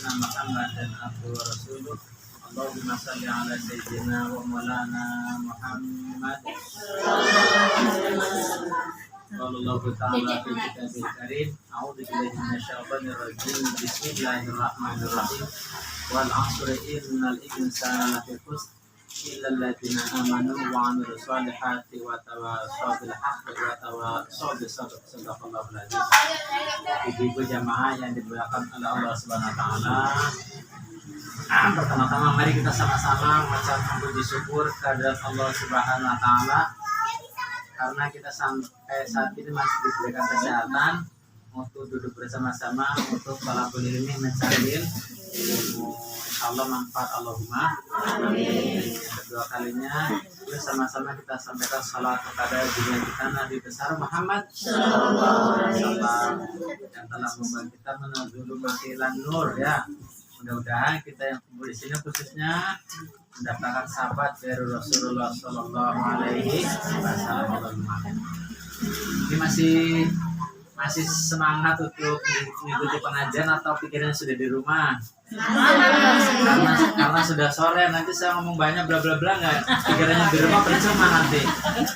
anna Muhammadan abduhu wa rasuluh. Allahumma salli ala sayyidina wa maulana Muhammad. Wallahu ta'ala fi kitabil karim. A'udzu billahi minasyaitonir rajim. Bismillahirrahmanirrahim. Wal 'asri innal insana lafi khusr illa alladziina aamanu wa 'amilus solihati wa tawassaw bil haqqi wa tawassaw bis sabr. Shadaqallahul 'azim. Ibu-ibu jamaah yang dimuliakan oleh Allah Subhanahu wa taala. Pertama-tama mari kita sama-sama mengucapkan puji syukur kehadirat Allah Subhanahu wa taala karena kita sampai saat ini masih diberikan kesehatan untuk duduk bersama-sama untuk talabul ilmi mencari ilmu. Insyaallah manfaat Allahumma amin. Kedua kalinya bersama-sama kita sampaikan salat kepada junjungan kita Nabi besar Muhammad sallallahu alaihi wasallam yang telah membawa kita menuju makilan nur ya. Mudah-mudahan kita yang kumpul di sini khususnya mendapatkan sahabat dari Rasulullah Sallallahu Alaihi Wasallam. Ini masih semangat untuk mengikuti pengajian atau pikirannya sudah di rumah? Karena sudah sore, nanti saya ngomong banyak bla bla bla nggak? Pikirannya di rumah percuma nanti.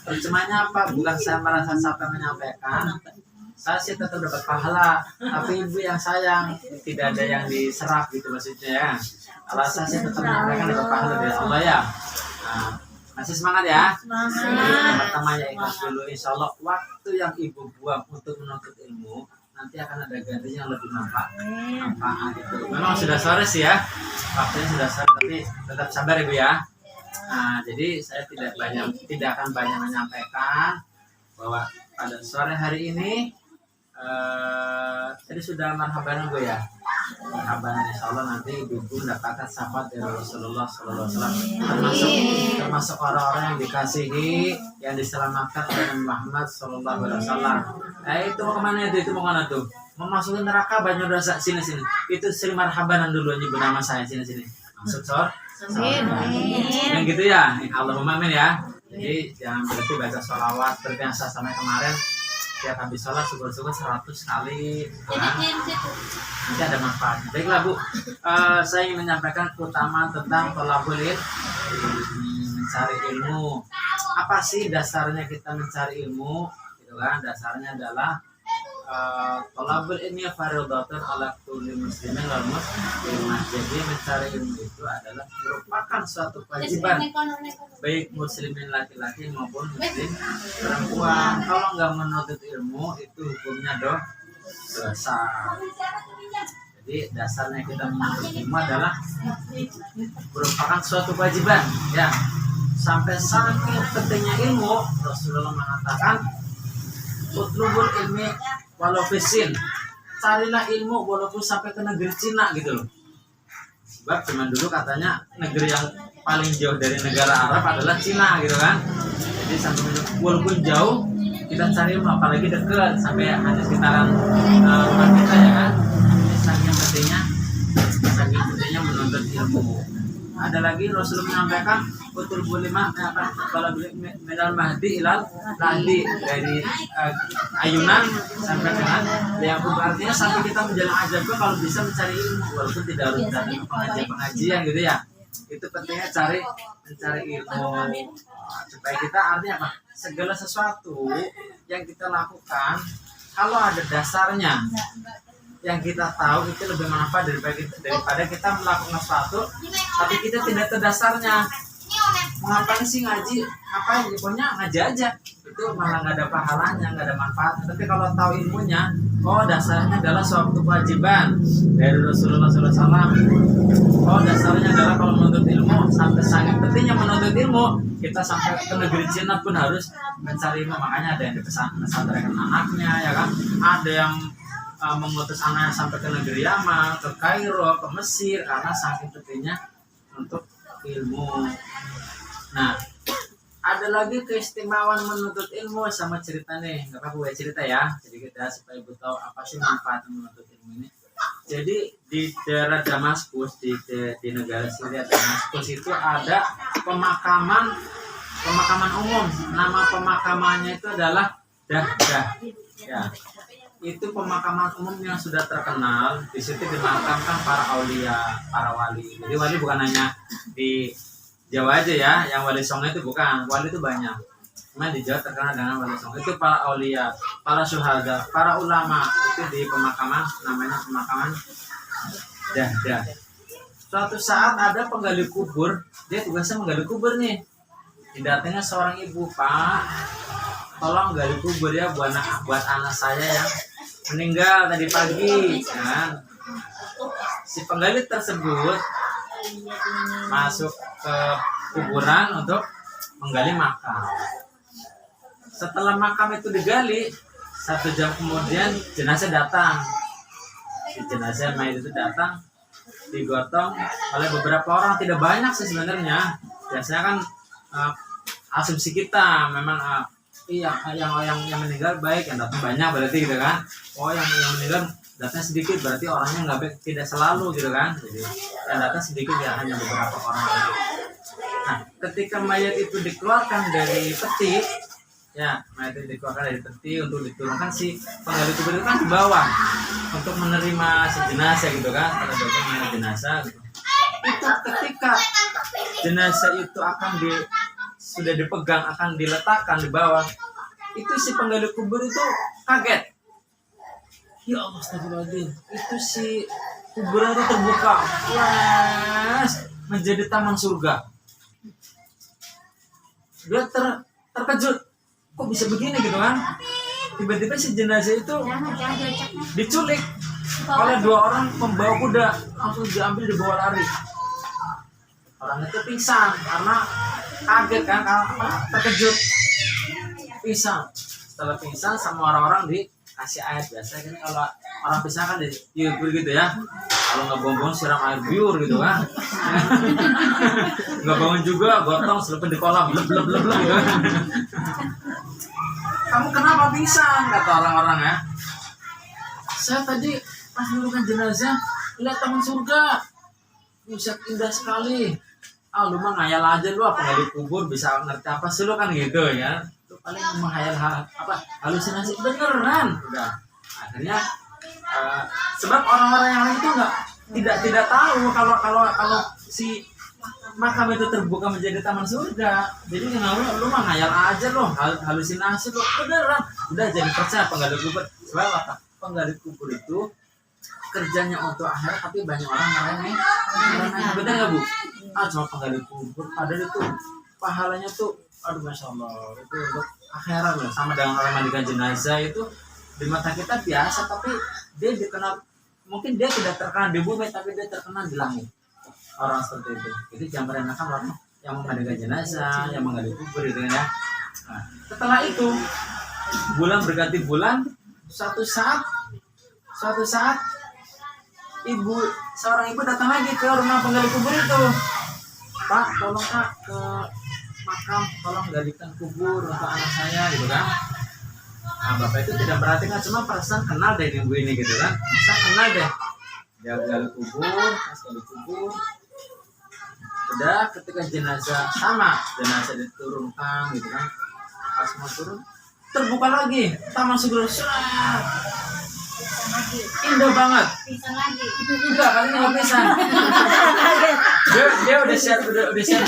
Percumanya apa? Bukan saya merasa capek menyampaikan. Saya sih tetap dapat pahala, tapi ibu yang sayang tidak ada yang diserap gitu maksudnya ya. Kalau saya sih tetap menyampaikan dapat pahala dari Allah ya. Nah, masih semangat ya? Semangat. Pertama ya ikhlas dulu, insya Allah waktu yang ibu buang untuk menuntut ilmu nanti akan ada gantinya yang lebih manfaat itu. Memang sudah sore sih ya, waktunya sudah sore, tapi tetap sabar ibu ya. Nah, jadi saya tidak akan banyak menyampaikan bahwa pada sore hari ini tadi sudah marhaban gue ya. Marhaban insyaallah nanti ibu mendapatkan syafaat dari Rasulullah sallallahu alaihi wasallam termasuk orang-orang yang dikasihi yang diselamatkan oleh Muhammad sallallahu alaihi wasallam. Itu mau kemana itu? Itu mau kemana tuh? Mau masukin neraka banyak dosa sini. Itu sering marhabanan dulu nyebut nama saya sini. Maksud amin. Gitu ya. Allahumma amin ya. Jadi jangan berhenti baca sholawat seperti yang saya sampai kemarin. Tiap habis sholat syukur-syukur 100 kali nanti ada manfaat. Baiklah Bu, saya ingin menyampaikan keutamaan tentang thalabul ilmi, mencari ilmu. Apa sih dasarnya kita mencari ilmu? Gitu kan? Dasarnya adalah thalabul ilmi fardhatun ala kulli muslimin wal muslimah. Jadi mencari ilmu itu adalah merupakan suatu kewajiban baik muslimin laki-laki maupun muslim perempuan. Kalau nggak menuntut ilmu itu hukumnya dosa. Jadi dasarnya kita menuntut ilmu adalah merupakan suatu kewajiban ya. Sampai saking pentingnya ilmu, Rasulullah mengatakan utlubul ilmi walau fisin, carilah ilmu walaupun sampai ke negeri Cina gitu loh. Sebab zaman dulu katanya negeri yang paling jauh dari negara Arab adalah Cina gitu kan. Jadi sampai walaupun jauh kita cari ilmu, apalagi dekat sampai hanya sekitaran rumah kita ya kan. Jadi saking pentingnya menuntut ilmu. Ada lagi Rasulullah menyampaikan betul bulima kalau menal mahdi ilal lahdi, dari ayunan sampai dengan yang artinya sampai kita menjalan ajab kalau bisa mencari ilmu walaupun tidak harus datang ke pengajian gitu ya. Itu pentingnya mencari ilmu supaya kita artinya apa? Segala sesuatu yang kita lakukan kalau ada dasarnya yang kita tahu itu lebih manfaat daripada kita melakukan sesuatu tapi kita tidak tahu dasarnya. Ngapain sih ngaji? Ngapain? Pokoknya ngaji aja. Itu malah nggak ada pahalanya, nggak ada manfaatnya. Tapi kalau tahu ilmunya, oh dasarnya adalah suatu kewajiban dari Rasulullah SAW. Oh dasarnya adalah kalau menuntut ilmu sampai sangat pentingnya menuntut ilmu, kita sampai ke negeri Cina pun harus mencari ilmu. Makanya ada yang pesantren anaknya, ya kan? Ada yang mengutus anaknya sampai ke negeri Yaman, ke Kairo, ke Mesir karena saking pentingnya untuk ilmu. Nah, ada lagi keistimewaan menuntut ilmu sama cerita nih. Nggak apa-apa gue cerita ya. Jadi kita supaya ibu tahu apa sih manfaat menuntut ilmu ini. Jadi di daerah Damaskus di negara Syria Damaskus itu ada pemakaman umum. Nama pemakamannya itu adalah Dahdah. Ya. itu pemakaman umum yang sudah terkenal. Di situ dimakamkan para aulia, para wali. Jadi wali bukan hanya di Jawa aja ya, yang wali songo itu bukan. Wali itu banyak. Cuma di Jawa terkenal dengan wali songo. Itu para aulia, para syuhada, para ulama. Itu di pemakaman, namanya pemakaman Dahdah. Suatu saat ada penggali kubur, dia tugasnya menggali kubur nih. Didatangi seorang ibu, Pak, tolong gali kubur ya buat anak saya yang meninggal tadi pagi, kan? Si penggali tersebut masuk ke kuburan untuk menggali makam. Setelah makam itu digali, 1 jam kemudian jenazah datang. Si jenazah mayat itu datang, digotong oleh beberapa orang, tidak banyak sih sebenarnya. Biasanya kan asumsi kita memang iya yang meninggal baik, yang datang banyak berarti gitu kan. Oh yang meninggal datang sedikit berarti orangnya nggak baik, tidak selalu gitu kan. Jadi yang datang sedikit ya hanya beberapa orang. Nah ketika mayat itu dikeluarkan dari peti, ya mayat itu dikeluarkan dari peti untuk diturunkan, si penggali kubur itu kan di bawah untuk menerima si jenazah gitu kan, kalau datang menerima jenazah gitu. Itu ketika jenazah itu sudah dipegang, akan diletakkan di bawah, itu si penggali kubur itu kaget. Ya Allah, astagfirullahaladzim. Itu si kuburan itu terbuka, luas, menjadi taman surga. Dia terkejut, kok bisa begini gitu kan. Tiba-tiba si jenazah itu diculik oleh 2 orang pembawa kuda, langsung diambil, dibawa lari. Orang itu pingsan karena kaget kan, terkejut, pingsan. Setelah pingsan sama orang-orang dikasih air. Biasanya kan kalau orang pingsan kan dihibur gitu ya, kalau nggak bangun siram air biur gitu kan. Nggak bangun juga gotong selipin di kolam, bleb gitu kan. Kamu kenapa pingsan, kata orang-orang ya. Saya tadi pas menurunkan jenazah lihat taman surga, buset indah sekali. Lu mah ngayal aja lu, apa nggak dikubur bisa ngerti apa sih lu kan gitu ya. Lu paling menghayal halusinasi beneran. Udah akhirnya sebab orang-orang yang lain itu tidak tahu kalau si makam itu terbuka menjadi taman surga. Jadi lu mah ngayal aja lu, halusinasi lu beneran. Udah jadi percaya penggali kubur. Sebab apa? Penggali kubur itu kerjanya untuk akhirat, tapi banyak orang ngeremeh. Bener nggak Bu? Cuma penggali kubur, padahal itu pahalanya tuh, aduh masya Allah, itu untuk akhirat loh. Sama dengan orang mandikan jenazah itu di mata kita biasa, tapi dia dikenal, mungkin dia tidak terkenal di bumi, tapi dia terkenal di langit. Orang seperti itu. Jadi jangan merendahkan orang yang memandikan jenazah, yang menggali kubur gitu ya. Nah, setelah itu bulan berganti bulan, suatu saat seorang ibu datang lagi ke rumah penggali kubur itu. Pak, tolong Pak ke makam, tolong galikan kubur untuk anak saya gitu kan. Nah bapak itu tidak perhatikan, cuma perasaan kenal deh ibu ini gitu kan. Saya kenal deh. Dia gali kubur. Udah ketika jenazah diturunkan gitu kan. Pas mau turun, terbuka lagi taman surga. Indah banget. Pisan lagi. Enggak, kali ini nggak pisan. Dia udah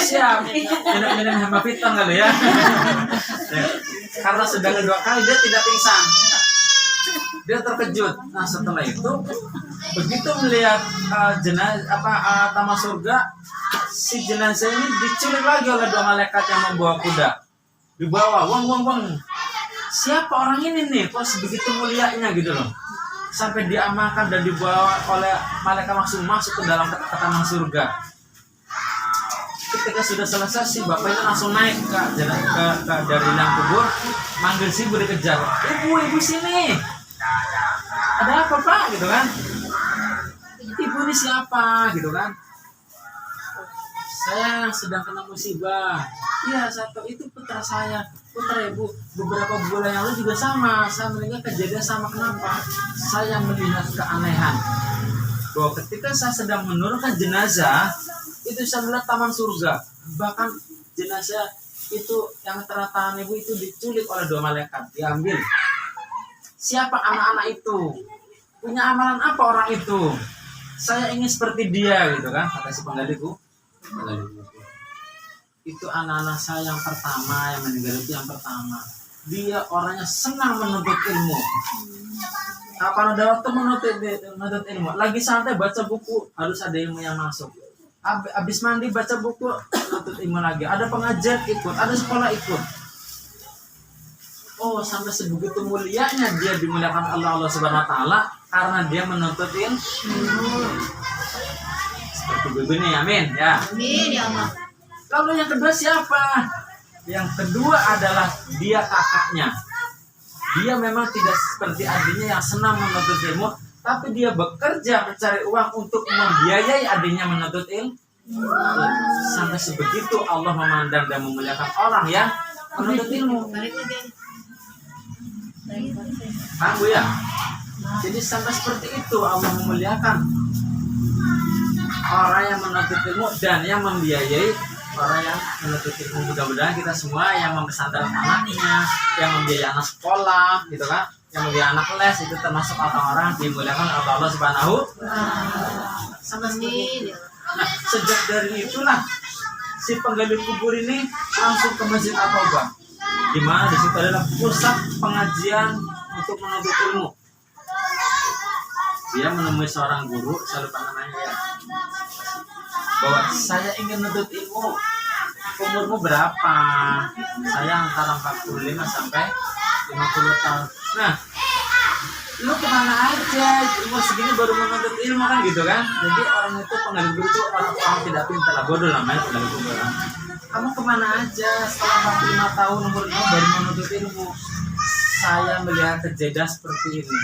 siap. Minum hamba pitang kali ya. Karena sudah kedua kali dia tidak pingsan. Dia terkejut. Nah setelah itu begitu melihat taman surga, si jenazah ini diculik lagi oleh 2 malaikat yang membawa kuda. Dibawa, wang. Siapa orang ini nih? Kok sebegitu mulianya gitu loh. Sampai diamankan dan dibawa oleh malaikat langsung masuk ke dalam taman surga. Ketika sudah selesai, si bapak itu langsung naik ke dari liang kubur, manggil si ibu, dikejar. Ibu sini. Ada apa Pak? Gitu kan. Ibu ini siapa? Gitu kan. Saya sedang kena musibah. Iya, itu putra saya. Putra ibu, beberapa bulan yang lalu juga sama. Saya meninggal kejadian sama. Kenapa? Saya melihat keanehan bahwa ketika saya sedang menurunkan jenazah, itu saya melihat taman surga. Bahkan jenazah itu yang tanda tangan ibu itu diculik oleh 2 malaikat, diambil. siapa anak-anak itu, punya amalan apa orang itu, saya ingin seperti dia gitu kan, kata si penggaliku. Itu anak-anak saya yang pertama yang meninggal itu yang pertama. Dia orangnya senang menuntut ilmu. Kapan ada waktu menuntut ilmu, lagi santai baca buku harus ada ilmu yang masuk. Habis mandi baca buku menuntut ilmu lagi. Ada pengajian ikut, ada sekolah ikut. Oh, sampai sebegitu mulianya dia dimuliakan Allah Subhanahu Wa Taala karena dia menuntut ilmu. Seperti begini, amin ya. Amin ya Allah. Lalu yang kedua siapa? Yang kedua adalah dia kakaknya. Dia memang tidak seperti adiknya yang senang menuntut ilmu, tapi dia bekerja mencari uang untuk membiayai adiknya menuntut ilmu. Sampai sebegitu Allah memandang dan memuliakan orang yang menuntut ilmu. Paham Bu ya? Jadi sampai seperti itu Allah memuliakan orang yang menuntut ilmu dan yang membiayai orang yang menuntut ilmu. Mudah-mudahan kita semua yang membesarkan anaknya, yang membiayai anak sekolah, gitu kan, yang membiayai anak les itu termasuk orang-orang dimuliakan oleh Allah Subhanahu. Sampai seperti itu. Nah, sejak dari itulah si penggali kubur ini langsung ke Masjid At-Taubah, di mana di situ adalah pusat pengajian untuk menuntut ilmu. Dia menemui seorang guru, saya lupa namanya ya, bahwa saya ingin menuntut ilmu. Umurmu berapa? Saya antara 45 sampai 50 tahun. Nah, lu kemana aja? Umur segini baru menuntut ilmu kan gitu kan? Jadi orang itu penggali kubur itu orang tidak pintar lah, bodoh namanya penggali kubur. Kamu kemana aja setelah 45 tahun umurmu baru menuntut ilmu? Saya melihat kejadian seperti ini.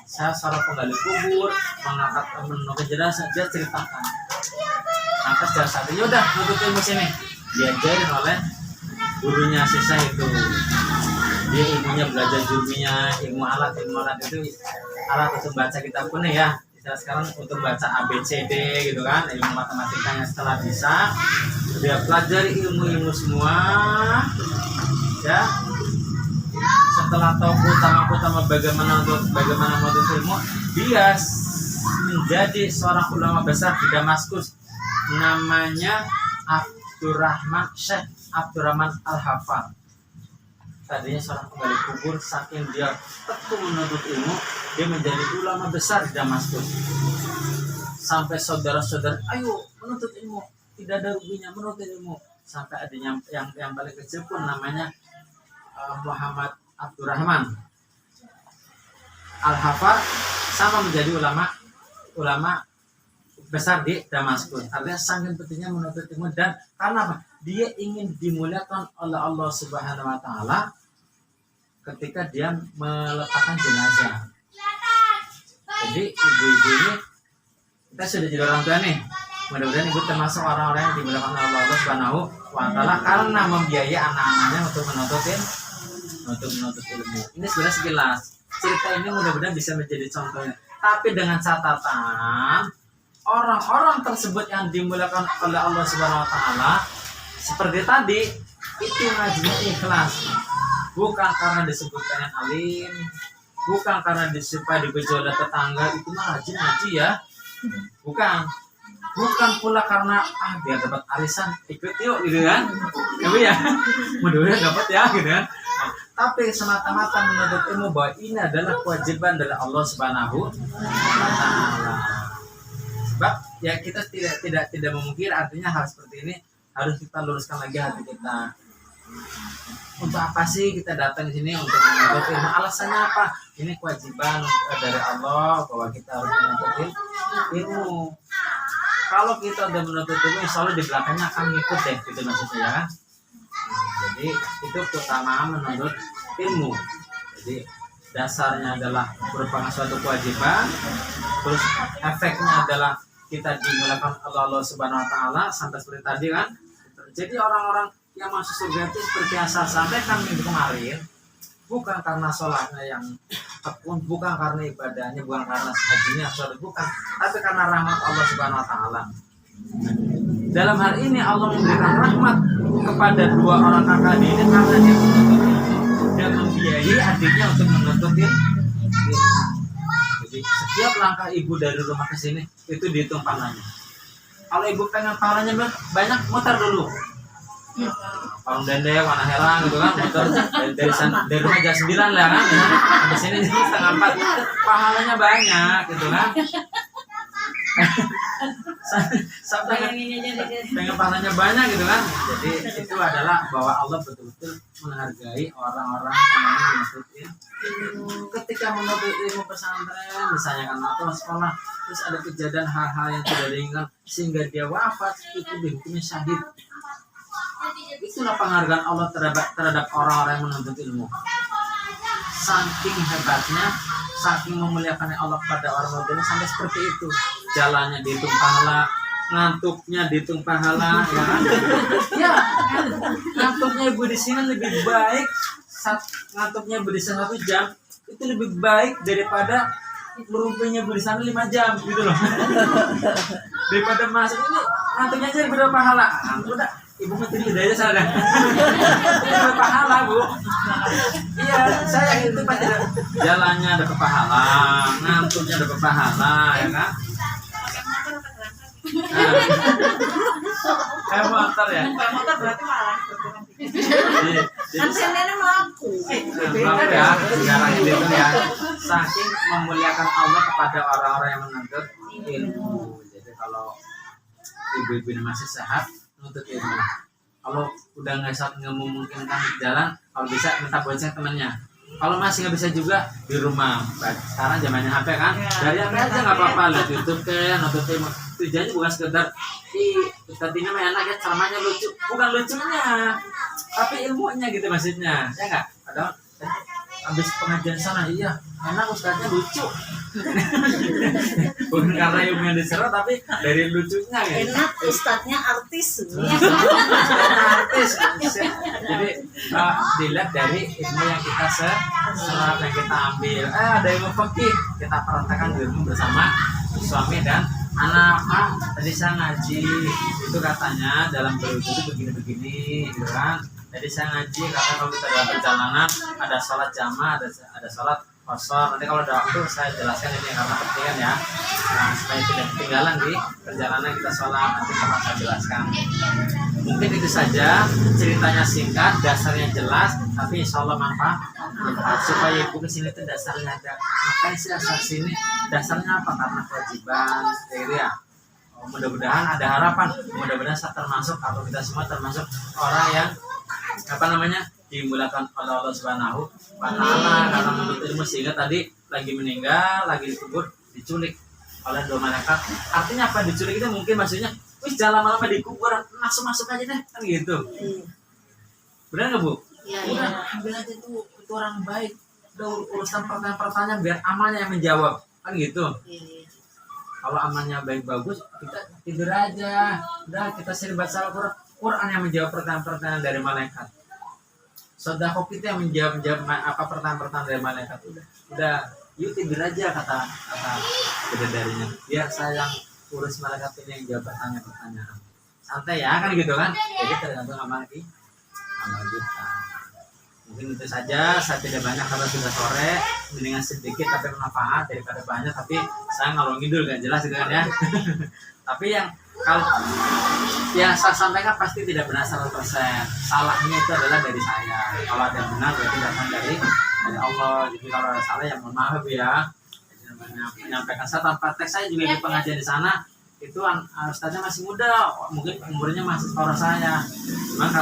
Saya seorang penggali kubur mengangkat menunggu jenazah, dia ceritakan. Angkat jasad, yaudah nuntut ilmu sini. Diajarin oleh gurunya sisa itu. Dia ilmunya belajar juruminya, ilmu alat itu alat untuk baca kitab kuning ya. Kita sekarang untuk baca ABCD gitu kan, ilmu matematikanya. Setelah bisa, dia pelajari ilmu-ilmu semua ya. Setelah tahu utama bagaimana menuntut ilmu, dia menjadi seorang ulama besar di Damaskus, namanya Syekh Abdurrahman Al-Hafar. Tadinya seorang penggali kubur, saking dia tekun menuntut ilmu, dia menjadi ulama besar di Damaskus. Sampai saudara-saudara, ayo menuntut ilmu, tidak ada ruginya menuntut ilmu. Sampai ada yang paling kecil pun namanya Muhammad Abdurrahman Al-Hafar, sama menjadi ulama besar di Damaskus. Artinya saking pentingnya menuntut ilmu, dan karena apa? Dia ingin dimuliakan oleh Allah Subhanahu Wa Taala ketika dia meletakkan jenazah. Jadi ibu-ibu ini, kita sudah jadi orang tua nih. Mudah-mudahan ibu termasuk orang-orang yang dimuliakan oleh Allah Subhanahu Wa Taala karena membiayai anak-anaknya untuk menuntut ilmu. Ini sebenarnya sekilas cerita ini, mudah-mudahan bisa menjadi contohnya. Tapi dengan catatan, orang-orang tersebut yang dimuliakan oleh Allah Subhanahu Wa Taala seperti tadi itu ngajinya ikhlas, bukan karena disebutkan yang alim, bukan karena supaya dibejo oleh tetangga itu mah rajin ngaji ya, bukan pula karena biar dapat arisan ikut yuk gitu kan, ya mudah-mudahan dapat ya gitu kan. Tapi semata-mata menuntut ilmu bahwa ini adalah kewajiban dari Allah Subhanahu Wa Taala. Sebab ya kita tidak memungkir, artinya hal seperti ini harus kita luruskan lagi hati kita. Untuk apa sih kita datang di sini untuk menuntut ilmu? Alasannya apa? Ini kewajiban dari Allah bahwa kita harus menuntut ilmu. Kalau kita udah menuntut ilmu, insya Allah di belakangnya akan ngikut deh, gitu maksudnya ya. Jadi itu keutamaan menuntut ilmu. Jadi dasarnya adalah merupakan suatu kewajiban, terus efeknya adalah kita dimuliakan oleh Allah Subhanahu Wa Taala sampai seperti tadi kan. Jadi orang-orang yang masuk surga itu seperti yang saya sampaikan minggu kemarin, bukan karena sholatnya yang tekun, bukan karena ibadahnya, bukan karena hajinya, bukan, tapi karena rahmat Allah Subhanahu Wa Taala. Dalam hal ini Allah memberikan rahmat kepada dua orang kakak ini karena dia menuntut dan membiayai adiknya untuk menuntut ilmu. Jadi setiap langkah ibu dari rumah ke sini itu dihitung pahalanya. Kalau ibu pengen pahalanya banyak, muter dulu. Parung dendek, warna herang gitu kan, muter dari rumah jam 9 lah kan, sampai sini jam setengah 4, pahalanya banyak gitu kan. Pengen pahalanya banyak gitu kan. Jadi itu adalah bahwa Allah betul-betul menghargai orang-orang yang menuntut ilmu. Ketika menuntut ilmu pesantren, misalnya kan atau sekolah, terus ada kejadian hal-hal yang tidak diinginkan sehingga dia wafat, itu dihukumnya syahid. Itulah penghargaan Allah terhadap orang-orang yang menuntut ilmu. Saking hebatnya, saking memuliakannya Allah pada orang muda sampai seperti itu. Jalannya dihitung pahala, ngantuknya dihitung pahala, ya kan? Ya, ngantuknya ibu di sini lebih baik. Ngantuknya ibu di sana 1 jam itu lebih baik daripada merumpinya ibu di sana 5 jam gitu loh. Daripada masuk ini ngantuknya aja berapa pahala. Udah ibu menteri aja sana. Berapa pahala bu? Iya, saya itu pasti jalannya ada pahala, ngantuknya ada pahala, ya kan? Kayak motor ya? Kayak motor berarti malah berkurang. Kan nenek melaku. Melaku ya, sekarang itu ya. Saking memuliakan Allah kepada orang-orang yang menuntut ilmu. Jadi kalau ibu-ibu ini masih sehat, menuntut ilmu. Kalau udah nggak memungkinkan jalan, kalau bisa minta bonceng temannya. Kalau masih nggak bisa juga di rumah. Sekarang zamannya HP kan, dari HP aja nggak apa-apa. Lihat YouTube kan, nonton ilmu. Tujuannya bukan sekedar tadinya main anak ya, ceramahnya lucu, bukan lucunya, tapi ilmunya gitu maksudnya, ya nggak? Padahal habis pengajian sana, iya enak ustadznya lucu. Bukan karena ilmu yang diserap, tapi dari lucunya gitu. Enak ustadznya artis. Artis. Jadi dilihat dari ilmu yang kita serap, yang kita ambil. Ada ilmu fikih, kita praktekkan ilmu bersama suami dan anak. Tadi saya ngaji itu katanya dalam berwudu itu begini-begini gitu kan. Tadi saya ngaji karena kalau kita dalam perjalanan ada sholat jamaah, ada sholat kosong. Nanti kalau ada waktu saya jelaskan ini karena penting kan ya. Nah, supaya tidak ketinggalan di perjalanan kita sholat, nanti akan saya jelaskan. Mungkin itu saja, ceritanya singkat, dasarnya jelas, tapi insya Allah manfaat. Supaya ibu kesini itu dasarnya ada. Makanya sih asal sini dasarnya apa? Karena kewajiban, ya. Mudah-mudahan ada harapan. Mudah-mudahan saya termasuk atau kita semua termasuk orang yang dimulakan oleh Allah Subhanahu wa Ta'ala karena menuntut ilmu, sehingga tadi lagi meninggal, lagi dikubur, diculik oleh 2 malaikat. Artinya apa diculik itu? Mungkin maksudnya wis jalan lama dikubur, masuk aja deh kan gitu. Benar nggak bu? Iya. Ambil aja tuh itu orang baik. Udah urusan pertanyaan biar amalnya yang menjawab kan gitu. Kalau amalnya baik bagus, kita tidur aja. Udah kita sering baca Quran yang menjawab pertanyaan-pertanyaan dari malaikat. Sedekah kita yang menjawab apa pertanyaan-pertanyaan dari malaikat. Udah yuk tidur aja kata bidadarinya. Biar saya yang urus malaikat ini yang jawab pertanyaan-pertanyaan. Santai ya kan gitu kan. Jadi tergantung amal kita. Mungkin itu saja, saya tidak banyak karena sudah sore, mendingan sedikit tapi bermanfaat daripada banyak tapi saya ngalor ngidul gak jelas gitu kan ya. Tapi kalau yang saya sampaikan pasti tidak benar 100%. Salahnya itu adalah dari saya. Kalau ada yang benar berarti datang dari Allah. Jadi kalau ada salah ya mohon maaf ya. Menyampaikan saya tanpa teks, saya juga di pengajian di sana itu ustaznya masih muda, mungkin umurnya masih separuh saya. Cuma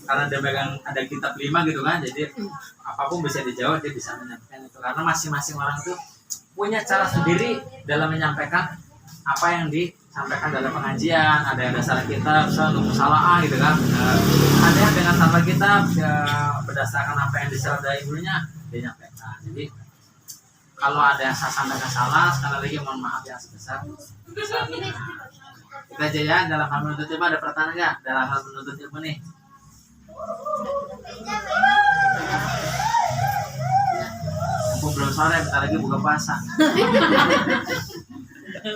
karena dia pegang ada kitab 5 gitu kan, jadi apapun bisa dijawab, dia bisa menyampaikan itu karena masing-masing orang itu punya cara sendiri dalam menyampaikan apa yang disampaikan dalam pengajian. Ada yang dasar kitab, salah gitu kan, ada yang dengan tanpa kitab ya, berdasarkan apa yang diserap dari ilmunya dia nyampaikan. Jadi kalau ada yang saya sampaikan salah, sekali lagi mohon maaf yang sebesar-besarnya. Kita aja ya, dalam hal menuntut ilmu ada pertanyaan nggak? Dalam hal menuntut ilmu nih. Aku belum sore, bentar lagi buka puasa.